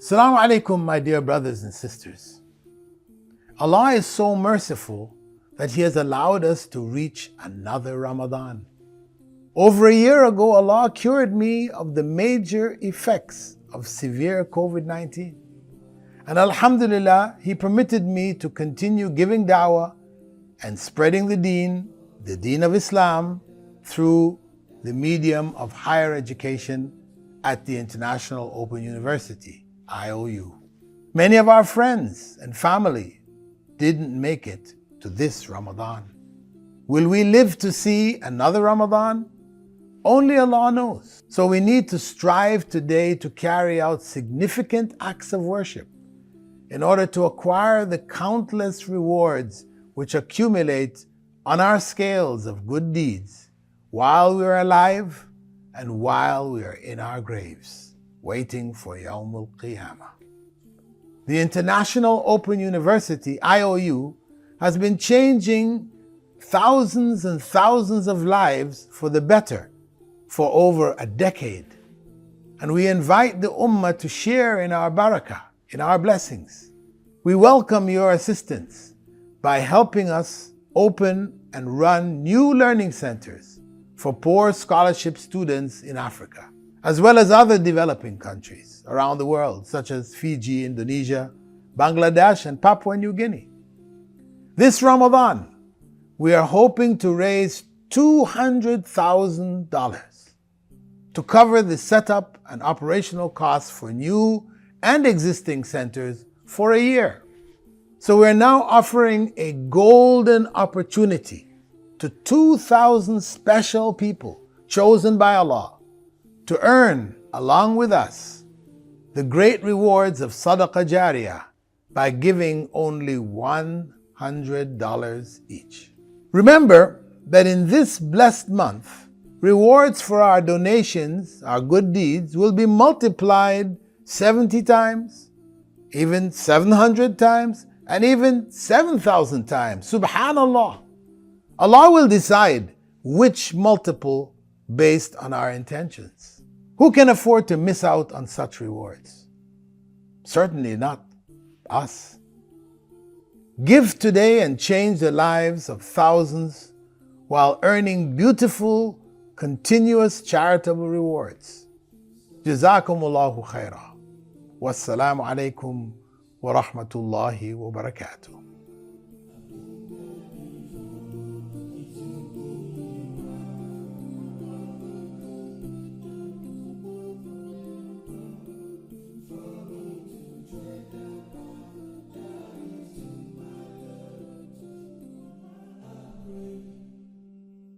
Assalamu alaikum, my dear brothers and sisters. Allah is so merciful that He has allowed us to reach another Ramadan. Over a year ago, Allah cured me of the major effects of severe COVID-19. And Alhamdulillah, He permitted me to continue giving da'wah and spreading the deen of Islam, through the medium of higher education at the International Open University, IOU. Many of our friends and family didn't make it to this Ramadan. Will we live to see another Ramadan? Only Allah knows. So we need to strive today to carry out significant acts of worship in order to acquire the countless rewards which accumulate on our scales of good deeds while we are alive and while we are in our graves, waiting for Yawmul Qiyamah. The International Open University, IOU, has been changing thousands and thousands of lives for the better for over a decade. And we invite the Ummah to share in our barakah, in our blessings. We welcome your assistance by helping us open and run new learning centers for poor scholarship students in Africa, as well as other developing countries around the world, such as Fiji, Indonesia, Bangladesh, and Papua New Guinea. This Ramadan, we are hoping to raise $200,000 to cover the setup and operational costs for new and existing centers for a year. So we're now offering a golden opportunity to 2,000 special people chosen by Allah to earn, along with us, the great rewards of Sadaqah Jariyah by giving only $100 each. Remember that in this blessed month, rewards for our donations, our good deeds, will be multiplied 70 times, even 700 times, and even 7,000 times. Subhanallah. Allah will decide which multiple based on our intentions. Who can afford to miss out on such rewards? Certainly not us. Give today and change the lives of thousands while earning beautiful, continuous charitable rewards. Jazakumullahu khairah. Wassalamu alaikum wa rahmatullahi wa barakatuh.